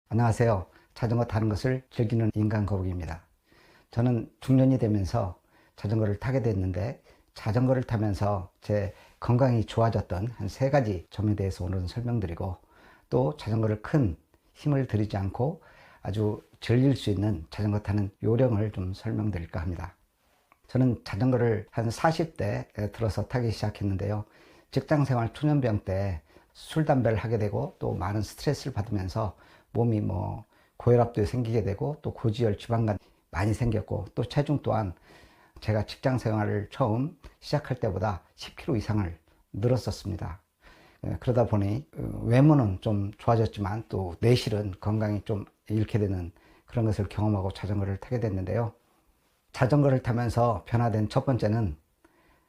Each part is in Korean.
안녕하세요. 자전거 타는 것을 즐기는 인간 거북입니다. 저는 중년이 되면서 자전거를 타게 됐는데 자전거를 타면서 제 건강이 좋아졌던 한 3가지 점에 대해서 오늘은 설명드리고 또 자전거를 큰 힘을 들이지 않고 아주 즐길 수 있는 자전거 타는 요령을 좀 설명드릴까 합니다. 저는 자전거를 한 40대 들어서 타기 시작했는데요. 직장생활 초년병 때 술, 담배를 하게 되고 또 많은 스트레스를 받으면서 몸이 고혈압도 생기게 되고 또 고지혈 지방간 많이 생겼고 또 체중 또한 제가 직장 생활을 처음 시작할 때보다 10kg 이상을 늘었었습니다. 그러다 보니 외모는 좀 좋아졌지만 또 내실은 건강이 좀 잃게 되는 그런 것을 경험하고 자전거를 타게 됐는데요. 자전거를 타면서 변화된 첫 번째는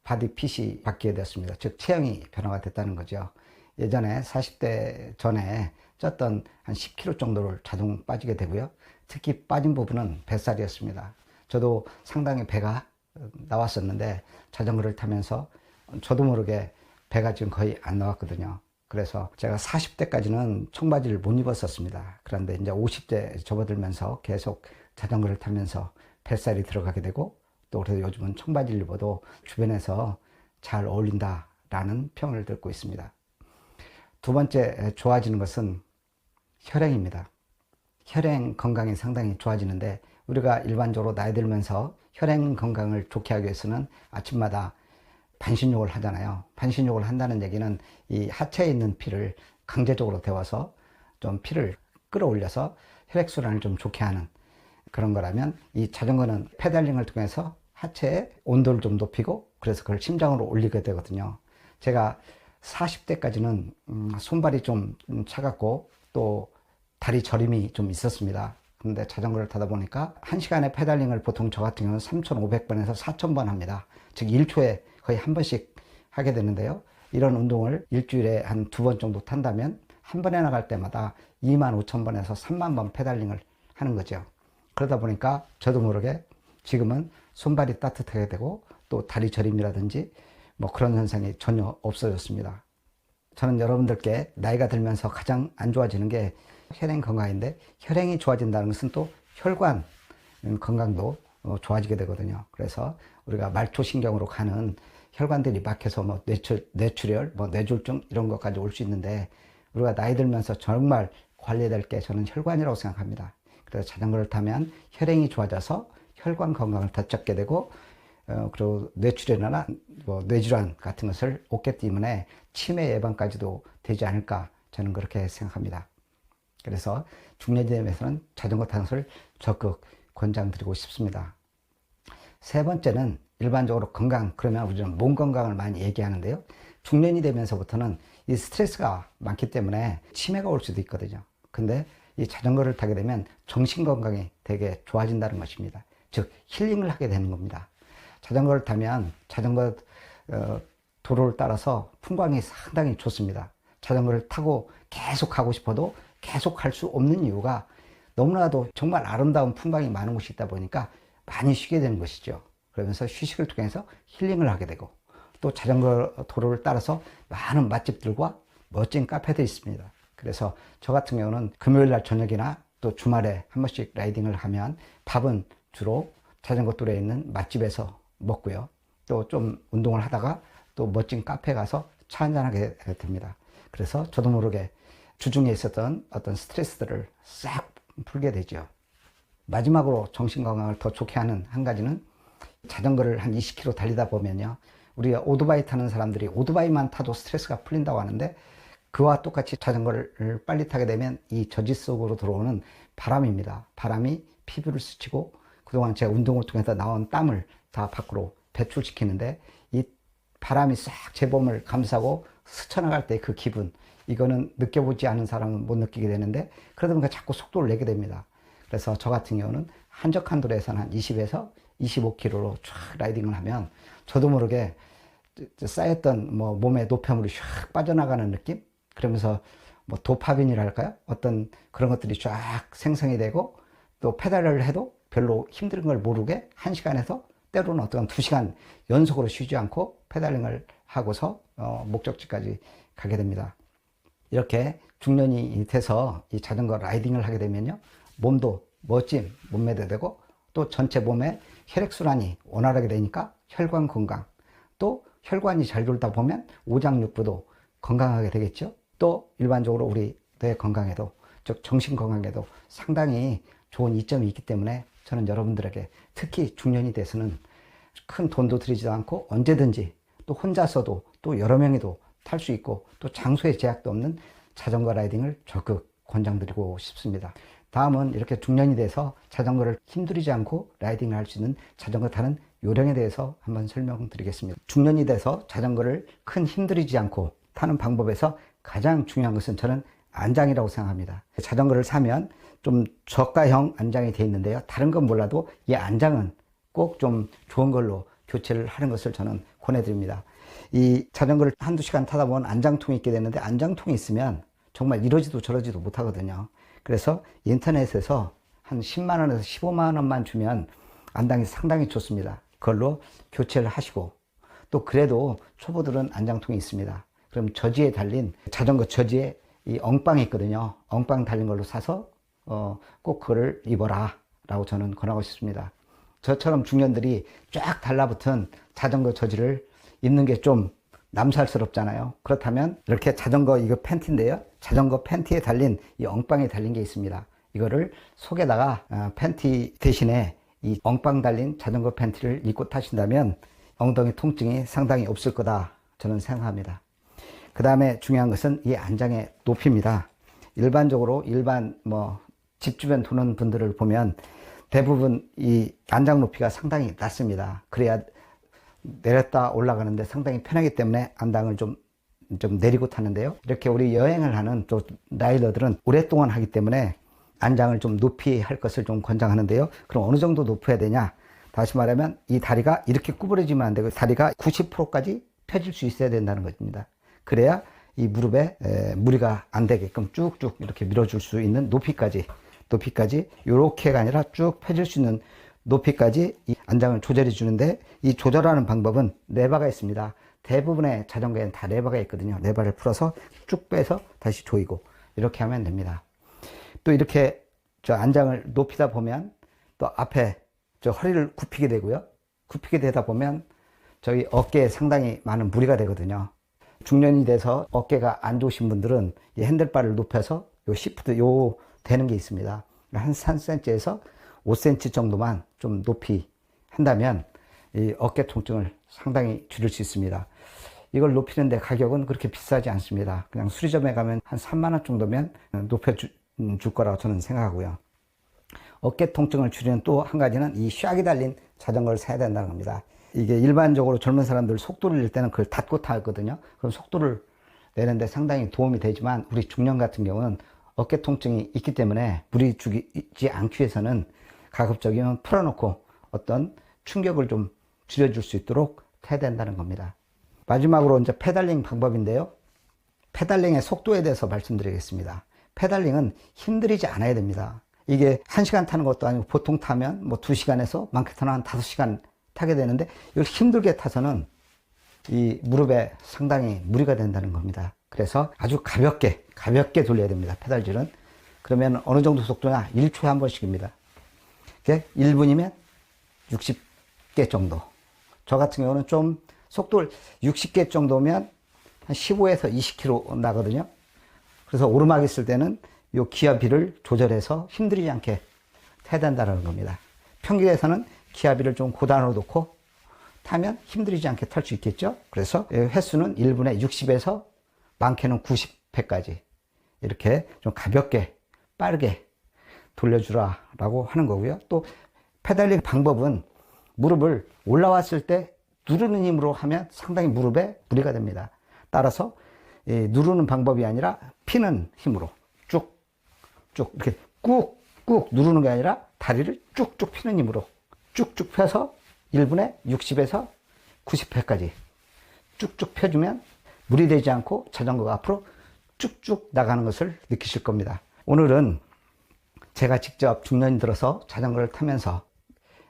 바디핏이 바뀌게 되었습니다. 즉 체형이 변화가 됐다는 거죠. 예전에 40대 전에 쪘던 한 10kg 정도를 자동 빠지게 되고요. 특히 빠진 부분은 뱃살이었습니다. 저도 상당히 배가 나왔었는데 자전거를 타면서 저도 모르게 배가 지금 거의 안 나왔거든요. 그래서 제가 40대까지는 청바지를 못 입었었습니다. 그런데 이제 50대 접어들면서 계속 자전거를 타면서 뱃살이 들어가게 되고 또 그래서 요즘은 청바지를 입어도 주변에서 잘 어울린다라는 평을 듣고 있습니다. 두 번째 좋아지는 것은 혈행입니다. 혈행 건강이 상당히 좋아지는데 우리가 일반적으로 나이 들면서 혈행 건강을 좋게 하기 위해서는 아침마다 반신욕을 하잖아요. 반신욕을 한다는 얘기는 이 하체에 있는 피를 강제적으로 데워서 좀 피를 끌어올려서 혈액순환을 좀 좋게 하는 그런 거라면 이 자전거는 페달링을 통해서 하체의 온도를 좀 높이고 그래서 그걸 심장으로 올리게 되거든요. 제가 40대까지는 손발이 좀 차갑고 또 다리 저림이 좀 있었습니다. 근데 자전거를 타다 보니까 1시간에 페달링을 보통 저 같은 경우는 3,500번에서 4,000번 합니다. 즉 1초에 거의 한 번씩 하게 되는데요. 이런 운동을 일주일에 한 2번 정도 탄다면 한 번에 나갈 때마다 25,000번에서 30,000번 페달링을 하는 거죠. 그러다 보니까 저도 모르게 지금은 손발이 따뜻하게 되고 또 다리 저림이라든지 그런 현상이 전혀 없어졌습니다. 저는 여러분들께 나이가 들면서 가장 안 좋아지는 게 혈행 건강인데 혈행이 좋아진다는 것은 또 혈관 건강도 좋아지게 되거든요. 그래서 우리가 말초신경으로 가는 혈관들이 막혀서 뇌출혈, 뇌졸중 이런 것까지 올 수 있는데 우리가 나이 들면서 정말 관리해야 될 게 저는 혈관이라고 생각합니다. 그래서 자전거를 타면 혈행이 좋아져서 혈관 건강을 되찾게 되고 그리고 뇌출혈이나 뇌질환 같은 것을 없기 때문에 치매 예방까지도 되지 않을까 저는 그렇게 생각합니다. 그래서 중년점에서는 자전거 타는 것을 적극 권장드리고 싶습니다. 세 번째는 일반적으로 건강, 그러면 우리는 몸 건강을 많이 얘기하는데요. 중년이 되면서부터는 이 스트레스가 많기 때문에 치매가 올 수도 있거든요. 근데 이 자전거를 타게 되면 정신 건강이 되게 좋아진다는 것입니다. 즉 힐링을 하게 되는 겁니다. 자전거를 타면 자전거 도로를 따라서 풍광이 상당히 좋습니다. 자전거를 타고 계속 가고 싶어도 계속 갈 수 없는 이유가 너무나도 정말 아름다운 풍광이 많은 곳이 있다 보니까 많이 쉬게 되는 것이죠. 그러면서 휴식을 통해서 힐링을 하게 되고 또 자전거 도로를 따라서 많은 맛집들과 멋진 카페도 있습니다. 그래서 저 같은 경우는 금요일 날 저녁이나 또 주말에 한 번씩 라이딩을 하면 밥은 주로 자전거 도로에 있는 맛집에서 먹고요. 또 좀 운동을 하다가 또 멋진 카페에 가서 차 한잔하게 됩니다. 그래서 저도 모르게 주중에 있었던 어떤 스트레스들을 싹 풀게 되죠. 마지막으로 정신건강을 더 좋게 하는 한 가지는 자전거를 한 20km 달리다 보면요. 우리가 오토바이 타는 사람들이 오토바이만 타도 스트레스가 풀린다고 하는데 그와 똑같이 자전거를 빨리 타게 되면 이 저지 속으로 들어오는 바람입니다. 바람이 피부를 스치고 그동안 제가 운동을 통해서 나온 땀을 다 밖으로 배출시키는데 이 바람이 싹 제 몸을 감싸고 스쳐나갈 때 그 기분, 이거는 느껴보지 않은 사람은 못 느끼게 되는데 그러다 보니까 자꾸 속도를 내게 됩니다. 그래서 저 같은 경우는 한적한 도로에서는 한 20에서 25km로 쫙 라이딩을 하면 저도 모르게 쌓였던 몸의 노폐물이 쫙 빠져나가는 느낌? 그러면서 도파민이랄까요? 어떤 그런 것들이 쫙 생성이 되고 또 페달을 해도 별로 힘든 걸 모르게 1시간에서 때로는 어떤 2시간 연속으로 쉬지 않고 페달링을 하고서 목적지까지 가게 됩니다. 이렇게 중년이 돼서 이 자전거 라이딩을 하게 되면요, 몸도 멋진 몸매도 되고 또 전체 몸에 혈액순환이 원활하게 되니까 혈관 건강, 또 혈관이 잘 돌다 보면 오장육부도 건강하게 되겠죠. 또 일반적으로 우리 뇌 건강에도, 즉 정신 건강에도 상당히 좋은 이점이 있기 때문에 저는 여러분들에게 특히 중년이 돼서는 큰 돈도 들이지도 않고 언제든지 또 혼자서도 또 여러 명이도 탈 수 있고 또 장소에 제약도 없는 자전거 라이딩을 적극 권장드리고 싶습니다. 다음은 이렇게 중년이 돼서 자전거를 힘들이지 않고 라이딩을 할 수 있는 자전거 타는 요령에 대해서 한번 설명드리겠습니다. 중년이 돼서 자전거를 큰 힘들이지 않고 타는 방법에서 가장 중요한 것은 저는 안장이라고 생각합니다. 자전거를 사면 좀 저가형 안장이 되어 있는데요, 다른 건 몰라도 이 안장은 꼭 좀 좋은 걸로 교체를 하는 것을 저는 권해드립니다. 이 자전거를 한두 시간 타다 보면 안장통이 있게 되는데, 안장통이 있으면 정말 이러지도 저러지도 못하거든요. 그래서 인터넷에서 한 10만 원에서 15만 원만 주면 안장이 상당히 좋습니다. 그걸로 교체를 하시고, 또 그래도 초보들은 안장통이 있습니다. 그럼 저지에 달린, 자전거 저지에 이 엉빵이 있거든요. 엉빵 달린 걸로 사서 꼭 그거를 입어라 라고 저는 권하고 싶습니다. 저처럼 중년들이 쫙 달라붙은 자전거 저지를 입는 게 좀 남살스럽잖아요. 그렇다면 이렇게 자전거, 이거 팬티인데요, 자전거 팬티에 달린 이 엉빵이 달린 게 있습니다. 이거를 속에다가 팬티 대신에 이 엉빵 달린 자전거 팬티를 입고 타신다면 엉덩이 통증이 상당히 없을 거다 저는 생각합니다. 그 다음에 중요한 것은 이 안장의 높이입니다. 일반적으로 집 주변 도는 분들을 보면 대부분 이 안장 높이가 상당히 낮습니다. 그래야 내렸다 올라가는데 상당히 편하기 때문에 안장을 좀 내리고 타는데요, 이렇게 우리 여행을 하는 또 라이더들은 오랫동안 하기 때문에 안장을 좀 높이 할 것을 좀 권장하는데요. 그럼 어느 정도 높여야 되냐? 다시 말하면 이 다리가 이렇게 구부러지면 안 되고 다리가 90%까지 펴질 수 있어야 된다는 것입니다. 그래야 이 무릎에 무리가 안 되게끔 쭉쭉 이렇게 밀어줄 수 있는 높이까지 이렇게가 아니라 쭉 펴질 수 있는 높이까지 이 안장을 조절해 주는데, 이 조절하는 방법은 레버가 있습니다. 대부분의 자전거에는 다 레버가 있거든요. 레버를 풀어서 쭉 빼서 다시 조이고 이렇게 하면 됩니다. 또 이렇게 저 안장을 높이다 보면 또 앞에 저 허리를 굽히게 되고요. 굽히게 되다 보면 저희 어깨에 상당히 많은 무리가 되거든요. 중년이 돼서 어깨가 안 좋으신 분들은 이 핸들바를 높여서 요 시프트 되는 게 있습니다. 한 3cm에서 5cm 정도만 좀 높이 한다면 이 어깨 통증을 상당히 줄일 수 있습니다. 이걸 높이는데 가격은 그렇게 비싸지 않습니다. 그냥 수리점에 가면 한 3만 원 정도면 높여줄 거라고 저는 생각하고요. 어깨 통증을 줄이는 또 한 가지는 이 샥이 달린 자전거를 사야 된다는 겁니다. 이게 일반적으로 젊은 사람들 속도를 낼 때는 그걸 닫고 타거든요. 그럼 속도를 내는데 상당히 도움이 되지만 우리 중년 같은 경우는 어깨 통증이 있기 때문에 무리 주지 않기 위해서는 가급적이면 풀어놓고 어떤 충격을 좀 줄여줄 수 있도록 해야 된다는 겁니다. 마지막으로 이제 페달링 방법인데요. 페달링의 속도에 대해서 말씀드리겠습니다. 페달링은 힘들이지 않아야 됩니다. 이게 1시간 타는 것도 아니고 보통 타면 2시간에서 많게는 한 5시간 타게 되는데, 이걸 힘들게 타서는 이 무릎에 상당히 무리가 된다는 겁니다. 그래서 아주 가볍게 돌려야 됩니다. 페달질은. 그러면 어느 정도 속도냐? 1초에 한 번씩입니다. 1분이면 60개 정도. 저 같은 경우는 좀 속도를 60개 정도면 한 15에서 20km 나거든요. 그래서 오르막 있을 때는 이 기압비를 조절해서 힘들이지 않게 타야 된다는 겁니다. 평길에서는 기압비를 좀 고단으로 놓고 타면 힘들이지 않게 탈 수 있겠죠. 그래서 횟수는 1분에 60에서 많게는 90회까지 이렇게 좀 가볍게 빠르게 돌려주라 라고 하는 거고요. 또 페달링 방법은 무릎을 올라왔을 때 누르는 힘으로 하면 상당히 무릎에 무리가 됩니다. 따라서 누르는 방법이 아니라 피는 힘으로 쭉쭉 이렇게 꾹꾹 누르는 게 아니라 다리를 쭉쭉 피는 힘으로 쭉쭉 펴서 1분에 60에서 90회까지 쭉쭉 펴주면 무리되지 않고 자전거가 앞으로 쭉쭉 나가는 것을 느끼실 겁니다. 오늘은 제가 직접 중년이 들어서 자전거를 타면서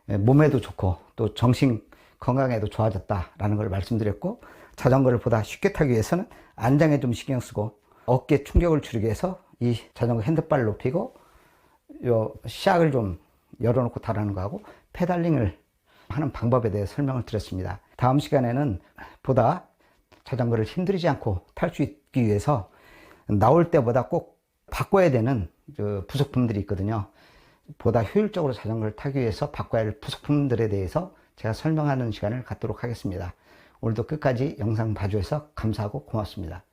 몸에도 좋고 또 정신 건강에도 좋아졌다라는 걸 말씀드렸고, 자전거를 보다 쉽게 타기 위해서는 안장에 좀 신경 쓰고 어깨 충격을 줄이기 위해서 이 자전거 핸들바를 높이고 요 시약을 좀 열어놓고 타라는 거하고 페달링을 하는 방법에 대해 설명을 드렸습니다. 다음 시간에는 보다 자전거를 힘들이지 않고 탈 수 있기 위해서 나올 때보다 꼭 바꿔야 되는 부속품들이 있거든요. 보다 효율적으로 자전거를 타기 위해서 바꿔야 할 부속품들에 대해서 제가 설명하는 시간을 갖도록 하겠습니다. 오늘도 끝까지 영상 봐주셔서 감사하고 고맙습니다.